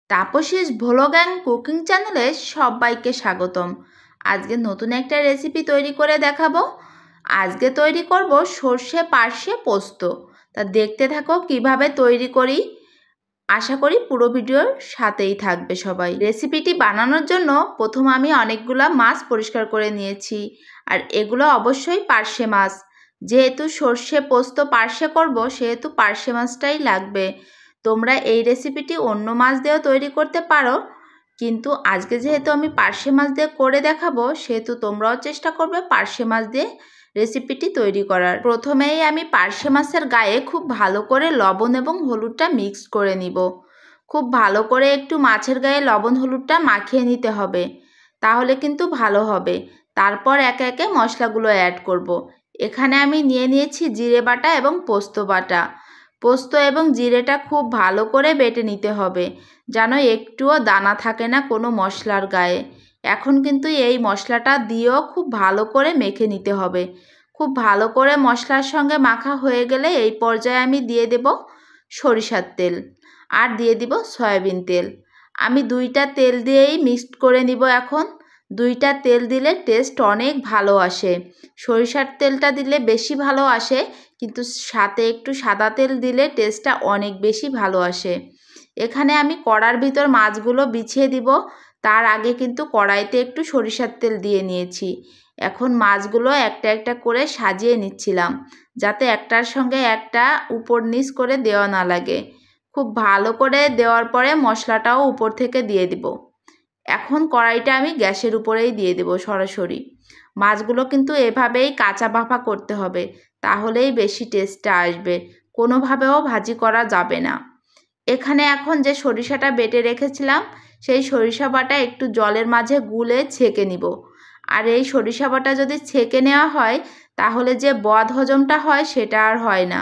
তাপসীস vlog and cooking চ্যানেলে সবাইকে স্বাগতম। আজকে নতুন একটা রেসিপি তৈরি করে দেখাবো। আজকে তৈরি করব সর্ষে পার্শে পোস্ত। তা দেখতে থাকো কিভাবে তৈরি করি। আশা করি পুরো ভিডিওর সাথেই থাকবে সবাই। রেসিপিটি বানানোর জন্য প্রথম আমি অনেকগুলো মাছ পরিষ্কার করে নিয়েছি, আর এগুলো অবশ্যই পার্শে মাছ। যেহেতু সর্ষে পোস্ত পার্শে করব, সেহেতু পার্শে মাছটাই লাগবে। তোমরা এই রেসিপিটি অন্য মাছ দিয়েও তৈরি করতে পারো, কিন্তু আজকে যেহেতু আমি পার্শে মাছ দিয়ে করে দেখাবো, সেহেতু তোমরাও চেষ্টা করবে পার্শে মাছ দিয়ে রেসিপিটি তৈরি করার। প্রথমেই আমি পার্শে মাছের গায়ে খুব ভালো করে লবণ এবং হলুদটা মিক্স করে নিব। খুব ভালো করে একটু মাছের গায়ে লবণ হলুদটা মাখিয়ে নিতে হবে, তাহলে কিন্তু ভালো হবে। তারপর একে একে মশলাগুলো অ্যাড করব। এখানে আমি নিয়েছি জিরে বাটা এবং পোস্ত বাটা। পোস্ত এবং জিরেটা খুব ভালো করে বেটে নিতে হবে, যেন একটুও দানা থাকে না কোনো মশলার গায়ে। এখন কিন্তু এই মশলাটা দিয়েও খুব ভালো করে মেখে নিতে হবে। খুব ভালো করে মশলার সঙ্গে মাখা হয়ে গেলে এই পর্যায়ে আমি দিয়ে দেব সরিষার তেল, আর দিয়ে দিব সয়াবিন তেল। আমি দুইটা তেল দিয়েই মিক্সড করে নিব। এখন দুইটা তেল দিলে টেস্ট অনেক ভালো আসে। সরিষার তেলটা দিলে বেশি ভালো আসে, কিন্তু সাথে একটু সাদা তেল দিলে টেস্টটা অনেক বেশি ভালো আসে। এখানে আমি কড়ার ভিতর মাছগুলো বিছিয়ে দিব। তার আগে কিন্তু কড়াইতে একটু সরিষার তেল দিয়ে নিয়েছি। এখন মাছগুলো একটা একটা করে সাজিয়ে নিচ্ছিলাম, যাতে একটার সঙ্গে একটা উপর নিচ করে দেওয়া না লাগে। খুব ভালো করে দেওয়ার পরে মশলাটাও উপর থেকে দিয়ে দিব। এখন কড়াইটা আমি গ্যাসের উপরেই দিয়ে দেব সরাসরি। মাছগুলো কিন্তু এভাবেই কাঁচা ভাপা করতে হবে, তাহলেই বেশি টেস্টটা আসবে। কোনোভাবেও ভাজি করা যাবে না। এখানে এখন যে সরিষাটা বেটে রেখেছিলাম, সেই সরিষা বাটা একটু জলের মাঝে গুলে ছেঁকে নিব। আর এই সরিষা বাটা যদি ছেঁকে নেওয়া হয়, তাহলে যে বদ হজমটা হয় সেটা আর হয় না।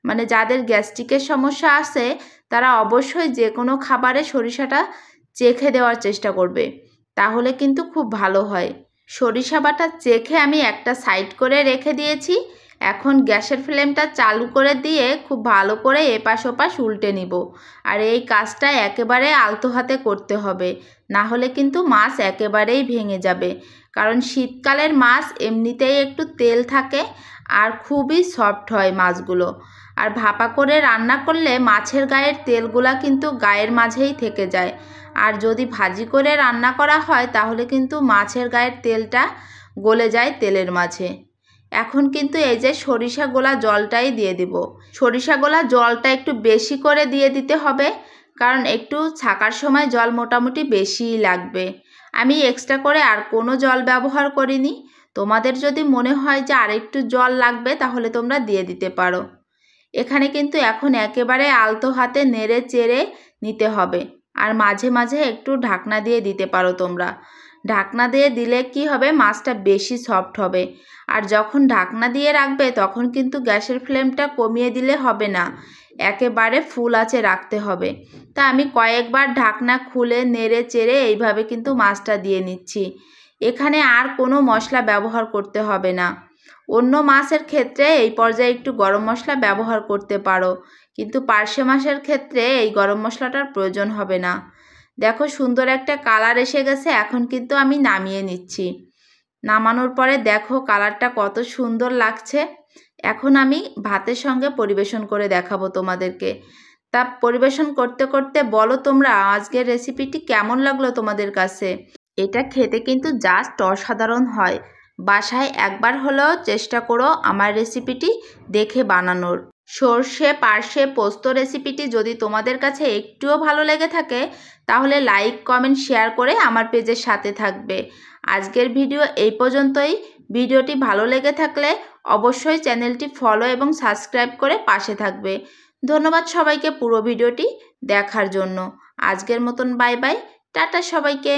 মানে যাদের গ্যাস্ট্রিকের সমস্যা আছে, তারা অবশ্যই যে কোনো খাবারে সরিষাটা চেখে দেওয়ার চেষ্টা করবে, তাহলে কিন্তু খুব ভালো হয়। সরিষা বাটা চেখে আমি একটা সাইড করে রেখে দিয়েছি। এখন গ্যাসের ফ্লেমটা চালু করে দিয়ে খুব ভালো করে এপাশ ওপাশ উল্টে নিব। আর এই কাজটা একেবারে আলতো হাতে করতে হবে, না হলে কিন্তু মাছ একেবারেই ভেঙে যাবে। কারণ শীতকালের মাছ এমনিতেই একটু তেল থাকে, আর খুবই সফট হয় মাছগুলো। আর ভাপা করে রান্না করলে মাছের গায়ের তেলগুলা কিন্তু গায়ের মাঝেই থেকে যায়। আর যদি ভাজি করে রান্না করা হয়, তাহলে কিন্তু মাছের গায়ের তেলটা গলে যায় তেলের মাঝে। এখন কিন্তু এই যে সরিষা গোলা জলটাই দিয়ে দিব। সরিষা গোলা জলটা একটু বেশি করে দিয়ে দিতে হবে, কারণ একটু ছাকার সময় জল মোটামুটি বেশিই লাগবে। আমি এক্সট্রা করে আর কোনো জল ব্যবহার করিনি। তোমাদের যদি মনে হয় যে আরেকটু জল লাগবে, তাহলে তোমরা দিয়ে দিতে পারো। এখানে কিন্তু এখন একেবারে আলতো হাতে নেড়ে চেড়ে নিতে হবে। আর মাঝে মাঝে একটু ঢাকনা দিয়ে দিতে পারো তোমরা। ঢাকনা দিয়ে দিলে কি হবে, মাছটা বেশি সফট হবে। আর যখন ঢাকনা দিয়ে রাখবে, তখন কিন্তু গ্যাসের ফ্লেমটা কমিয়ে দিলে হবে না, একেবারে ফুল আঁচে রাখতে হবে। তা আমি কয়েকবার ঢাকনা খুলে নেড়ে চেড়ে এইভাবে কিন্তু মাছটা দিয়ে নিচ্ছি। এখানে আর কোনো মশলা ব্যবহার করতে হবে না। অন্য মাছের ক্ষেত্রে এই পর্যায়ে একটু গরম মশলা ব্যবহার করতে পারো, কিন্তু পার্শে মাছের ক্ষেত্রে এই গরম মশলাটার প্রয়োজন হবে না। দেখো সুন্দর একটা কালার এসে গেছে। এখন কিন্তু আমি নামিয়ে নিচ্ছি। নামানোর পরে দেখো কালারটা কত সুন্দর লাগছে। এখন আমি ভাতের সঙ্গে পরিবেশন করে দেখাবো তোমাদেরকে। তা পরিবেশন করতে করতে বলো তোমরা আজকের রেসিপিটি কেমন লাগলো তোমাদের কাছে। এটা খেতে কিন্তু জাস্ট অসাধারণ হয়। বাসায় একবার হলেও চেষ্টা করো আমার রেসিপিটি দেখে বানানোর। সর্ষে পার্শে পোস্ত রেসিপিটি যদি তোমাদের কাছে একটুও ভালো লেগে থাকে, তাহলে লাইক কমেন্ট শেয়ার করে আমার পেজের সাথে থাকবে। আজকের ভিডিও এই পর্যন্তই। ভিডিওটি ভালো লেগে থাকলে অবশ্যই চ্যানেলটি ফলো এবং সাবস্ক্রাইব করে পাশে থাকবে। ধন্যবাদ সবাইকে পুরো ভিডিওটি দেখার জন্য। আজকের মতন বাই বাই, টাটা সবাইকে।